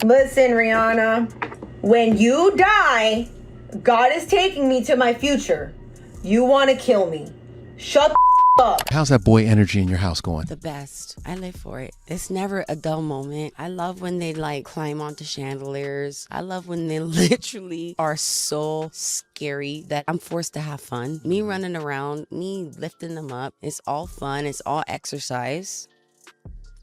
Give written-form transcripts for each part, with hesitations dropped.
Listen, Rihanna, when you die, God is taking me to my future. You want to kill me. Shut the up. How's that boy energy in your house going? The best. I live for it. It's never a dull moment. I love when they like climb onto chandeliers. I love when they literally are so scary that I'm forced to have fun. Me running around, me lifting them up. It's all fun. It's all exercise.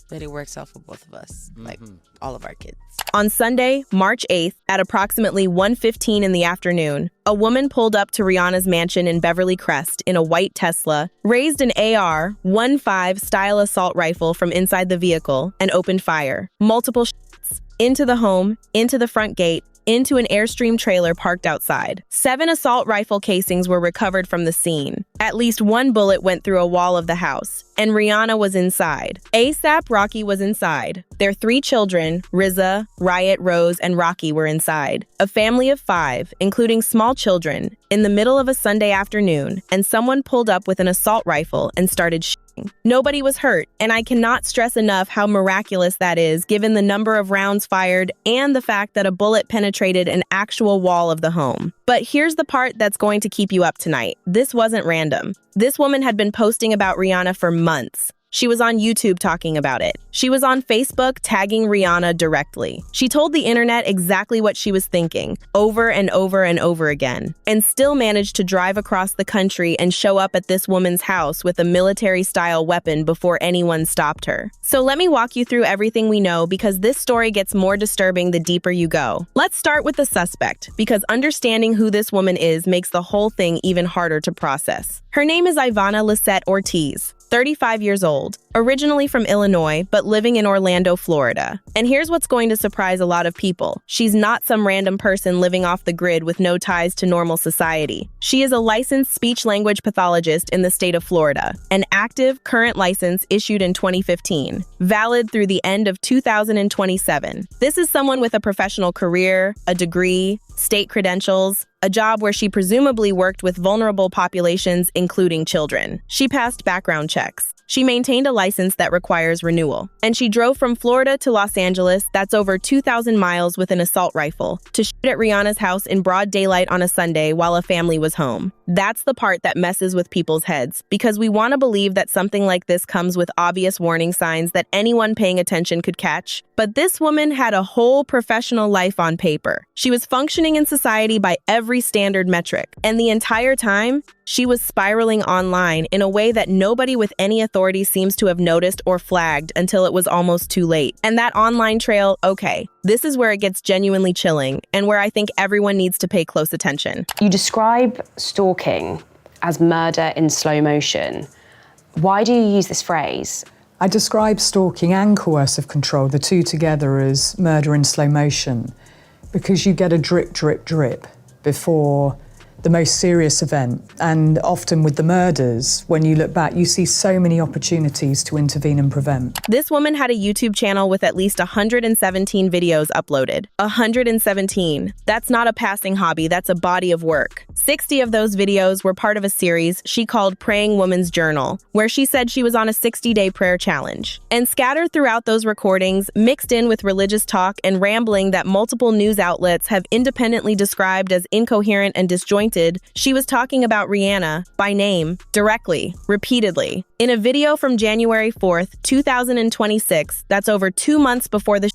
But it works out for both of us, like all of our kids. On Sunday, March 8th, at approximately 1:15 in the afternoon, a woman pulled up to Rihanna's mansion in Beverly Crest in a white Tesla, raised an AR-15 style assault rifle from inside the vehicle, and opened fire. Multiple shots into the home, into the front gate, into an Airstream trailer parked outside. 7 assault rifle casings were recovered from the scene. At least 1 bullet went through a wall of the house, and Rihanna was inside. ASAP Rocky was inside. Their 3 children, Rizza, Riot, Rose, and Rocky, were inside. A family of 5, including small children, in the middle of a Sunday afternoon, and someone pulled up with an assault rifle and started shooting. Nobody was hurt, and I cannot stress enough how miraculous that is given the number of rounds fired and the fact that a bullet penetrated an actual wall of the home. But here's the part that's going to keep you up tonight. This wasn't random. This woman had been posting about Rihanna for months. She was on YouTube talking about it. She was on Facebook tagging Rihanna directly. She told the internet exactly what she was thinking, over and over and over again, and still managed to drive across the country and show up at this woman's house with a military-style weapon before anyone stopped her. So let me walk you through everything we know because this story gets more disturbing the deeper you go. Let's start with the suspect, because understanding who this woman is makes the whole thing even harder to process. Her name is Ivana Lisette Ortiz, 35 years old, originally from Illinois, but living in Orlando, Florida. And here's what's going to surprise a lot of people. She's not some random person living off the grid with no ties to normal society. She is a licensed speech-language pathologist in the state of Florida, an active, current license issued in 2015, valid through the end of 2027. This is someone with a professional career, a degree, state credentials, a job where she presumably worked with vulnerable populations, including children. She passed background checks. She maintained a license that requires renewal. And she drove from Florida to Los Angeles, that's over 2,000 miles, with an assault rifle, to shoot at Rihanna's house in broad daylight on a Sunday while a family was home. That's the part that messes with people's heads, because we want to believe that something like this comes with obvious warning signs that anyone paying attention could catch. But this woman had a whole professional life on paper. She was functioning in society by every standard metric. And the entire time, she was spiraling online in a way that nobody with any authority seems to have noticed or flagged until it was almost too late. And that online trail, okay, this is where it gets genuinely chilling and where I think everyone needs to pay close attention. You describe stalking as murder in slow motion. Why do you use this phrase? I describe stalking and coercive control, the two together, as murder in slow motion, because you get a drip, drip, drip before the most serious event. And often with the murders, when you look back, you see so many opportunities to intervene and prevent. This woman had a YouTube channel with at least 117 videos uploaded. 117. That's not a passing hobby, that's a body of work. 60 of those videos were part of a series she called Praying Woman's Journal, where she said she was on a 60-day prayer challenge. And scattered throughout those recordings, mixed in with religious talk and rambling that multiple news outlets have independently described as incoherent and disjointed, she was talking about Rihanna, by name, directly, repeatedly. In a video from January 4th, 2026, that's over 2 months before the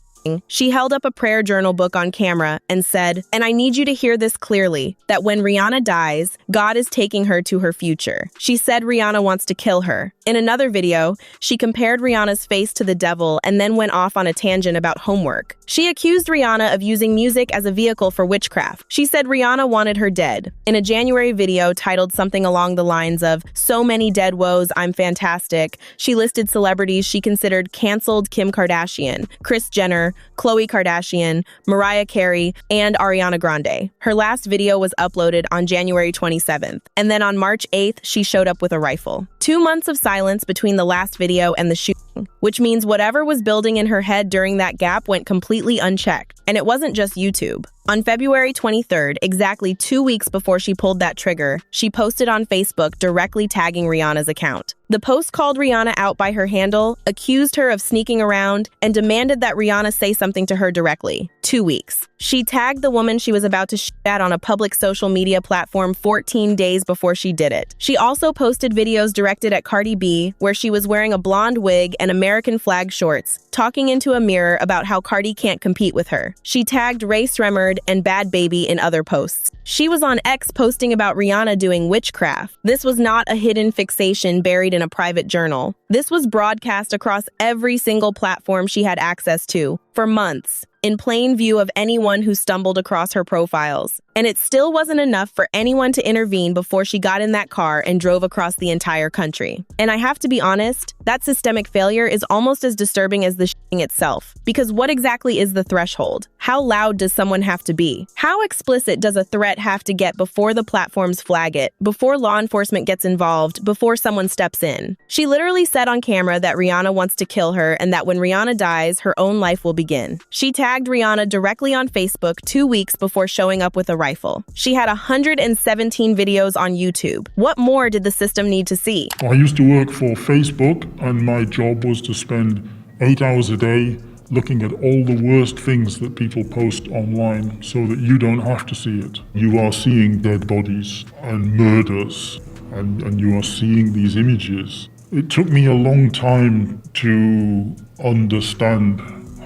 she held up a prayer journal book on camera and said, "And I need you to hear this clearly, that when Rihanna dies, God is taking her to her future." She said Rihanna wants to kill her. In another video, she compared Rihanna's face to the devil and then went off on a tangent about homework. She accused Rihanna of using music as a vehicle for witchcraft. She said Rihanna wanted her dead. In a January video titled something along the lines of, "So many dead woes, I'm fantastic," she listed celebrities she considered canceled: Kim Kardashian, Kris Jenner, Khloe Kardashian, Mariah Carey, and Ariana Grande. Her last video was uploaded on January 27th, and then on March 8th, she showed up with a rifle. 2 months of silence between the last video and the shooting, which means whatever was building in her head during that gap went completely unchecked. And it wasn't just YouTube. On February 23rd, exactly 2 weeks before she pulled that trigger, she posted on Facebook directly tagging Rihanna's account. The post called Rihanna out by her handle, accused her of sneaking around, and demanded that Rihanna say something to her directly. 2 weeks. She tagged the woman she was about to shit at on a public social media platform 14 days before she did it. She also posted videos directed at Cardi B, where she was wearing a blonde wig and American flag shorts, talking into a mirror about how Cardi can't compete with her. She tagged Ray Sremmurd and Bad Baby in other posts. She was on X posting about Rihanna doing witchcraft. This was not a hidden fixation buried in a private journal. This was broadcast across every single platform she had access to for months, in plain view of anyone who stumbled across her profiles. And it still wasn't enough for anyone to intervene before she got in that car and drove across the entire country. And I have to be honest, that systemic failure is almost as disturbing as the shitting itself. Because what exactly is the threshold? How loud does someone have to be? How explicit does a threat have to get before the platforms flag it, before law enforcement gets involved, before someone steps in? She literally said on camera that Rihanna wants to kill her and that when Rihanna dies, her own life will begin. She tagged Rihanna directly on Facebook 2 weeks before showing up with a rifle. She had 117 videos on YouTube. What more did the system need to see? I used to work for Facebook, and my job was to spend 8 hours a day looking at all the worst things that people post online so that you don't have to see it. You are seeing dead bodies and murders, and you are seeing these images. It took me a long time to understand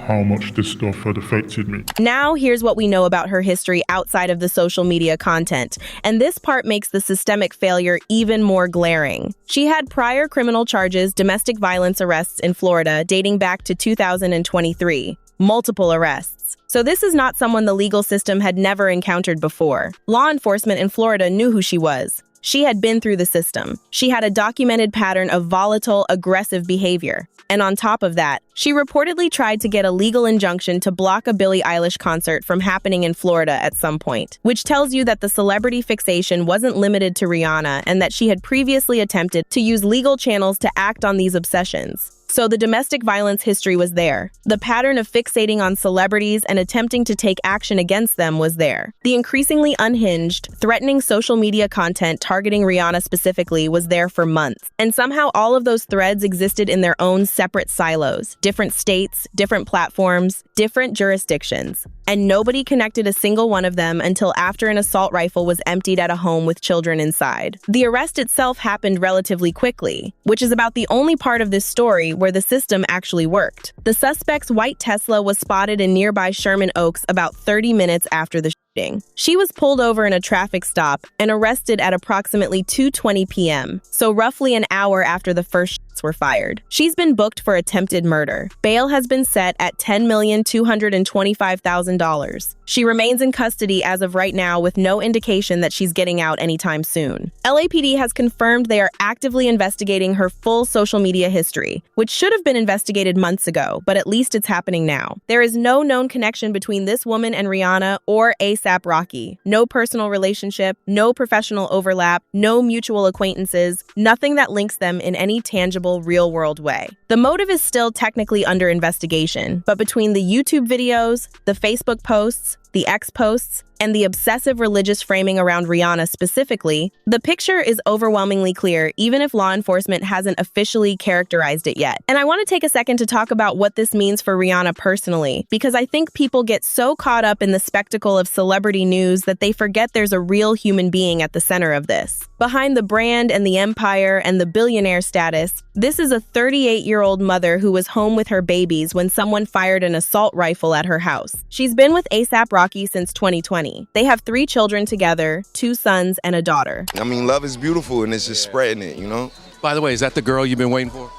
how much this stuff had affected me. Now, here's what we know about her history outside of the social media content, and this part makes the systemic failure even more glaring. She had prior criminal charges, domestic violence arrests in Florida dating back to 2023, multiple arrests. So this is not someone the legal system had never encountered before. Law enforcement in Florida knew who she was. She had been through the system. She had a documented pattern of volatile, aggressive behavior. And on top of that, she reportedly tried to get a legal injunction to block a Billie Eilish concert from happening in Florida at some point, which tells you that the celebrity fixation wasn't limited to Rihanna and that she had previously attempted to use legal channels to act on these obsessions. So the domestic violence history was there. The pattern of fixating on celebrities and attempting to take action against them was there. The increasingly unhinged, threatening social media content targeting Rihanna specifically was there for months. And somehow all of those threads existed in their own separate silos, different states, different platforms, different jurisdictions. And nobody connected a single one of them until after an assault rifle was emptied at a home with children inside. The arrest itself happened relatively quickly, which is about the only part of this story where the system actually worked. The suspect's white Tesla was spotted in nearby Sherman Oaks about 30 minutes after the shooting. She was pulled over in a traffic stop and arrested at approximately 2:20 p.m., so roughly an hour after the first shots were fired. She's been booked for attempted murder. Bail has been set at $10,225,000. She remains in custody as of right now with no indication that she's getting out anytime soon. LAPD has confirmed they are actively investigating her full social media history, which should have been investigated months ago, but at least it's happening now. There is no known connection between this woman and Rihanna or A$AP Rocky. No personal relationship, no professional overlap, no mutual acquaintances, nothing that links them in any tangible, real-world way. The motive is still technically under investigation, but between the YouTube videos, the Facebook posts, the X posts, and the obsessive religious framing around Rihanna specifically, the picture is overwhelmingly clear, even if law enforcement hasn't officially characterized it yet. And I want to take a second to talk about what this means for Rihanna personally, because I think people get so caught up in the spectacle of celebrity news that they forget there's a real human being at the center of this. Behind the brand and the empire and the billionaire status, this is a 38-year-old mother who was home with her babies when someone fired an assault rifle at her house. She's been with A$AP Rocky since 2020. They have 3 children together, 2 sons and a daughter. I mean, love is beautiful and it's just spreading it, you know? By the way, is that the girl you've been waiting for?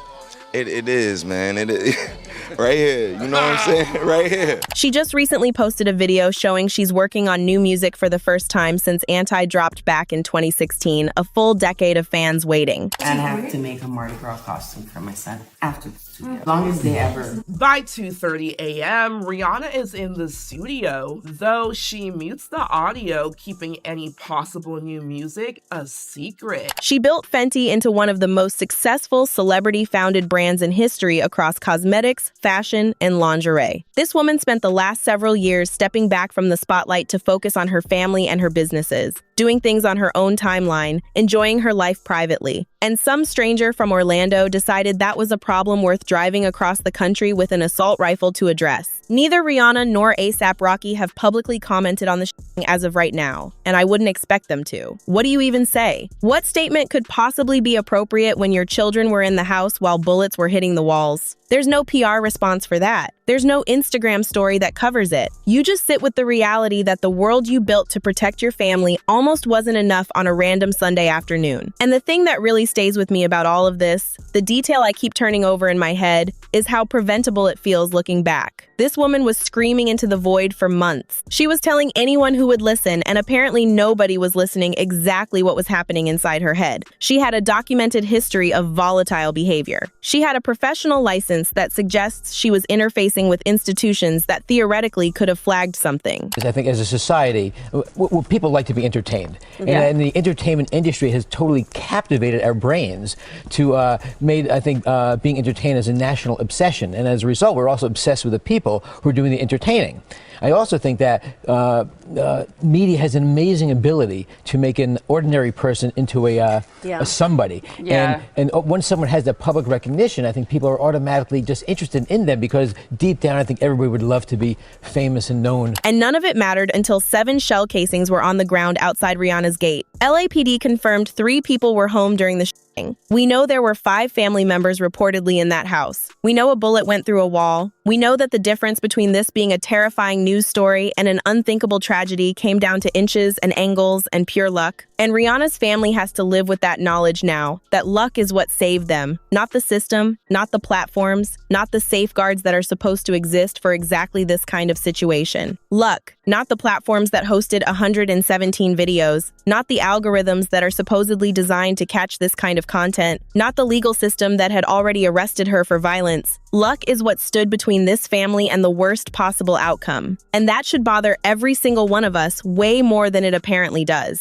It is, man. It is. Right here. You know what I'm saying? Right here. She just recently posted a video showing she's working on new music for the first time since Anti dropped back in 2016, a full decade of fans waiting. And I have to make a Mardi Gras costume for my son after As long as they ever. By 2:30 a.m., Rihanna is in the studio, though she mutes the audio, keeping any possible new music a secret. She built Fenty into one of the most successful celebrity-founded brands in history across cosmetics, fashion, and lingerie. This woman spent the last several years stepping back from the spotlight to focus on her family and her businesses, doing things on her own timeline, enjoying her life privately. And some stranger from Orlando decided that was a problem worth driving across the country with an assault rifle to address. Neither Rihanna nor A$AP Rocky have publicly commented on the as of right now, and I wouldn't expect them to. What do you even say? What statement could possibly be appropriate when your children were in the house while bullets were hitting the walls? There's no PR response for that. There's no Instagram story that covers it. You just sit with the reality that the world you built to protect your family almost wasn't enough on a random Sunday afternoon. And the thing that really stays with me about all of this, the detail I keep turning over in my head, is how preventable it feels looking back. This woman was screaming into the void for months. She was telling anyone who would listen, and apparently nobody was listening exactly what was happening inside her head. She had a documented history of volatile behavior. She had a professional license that suggests she was interfacing with institutions that theoretically could have flagged something. I think as a society, people like to be entertained. And the entertainment industry has totally captivated our brains to made, I think, being entertained as a national obsession. And as a result, we're also obsessed with the people who are doing the entertaining. I also think that media has an amazing ability to make an ordinary person into a somebody. And once someone has that public recognition, I think people are automatically just interested in them because deep down, I think everybody would love to be famous and known. And none of it mattered until 7 shell casings were on the ground outside Rihanna's gate. LAPD confirmed 3 people were home during the shooting. We know there were 5 family members reportedly in that house. We know a bullet went through a wall. We know that the difference between this being a terrifying news story and an unthinkable tragedy came down to inches and angles and pure luck. And Rihanna's family has to live with that knowledge now, that luck is what saved them, not the system, not the platforms, not the safeguards that are supposed to exist for exactly this kind of situation. Luck, not the platforms that hosted 117 videos, not the algorithms that are supposedly designed to catch this kind of content, not the legal system that had already arrested her for violence. Luck is what stood between this family and the worst possible outcome. And that should bother every single one of us way more than it apparently does.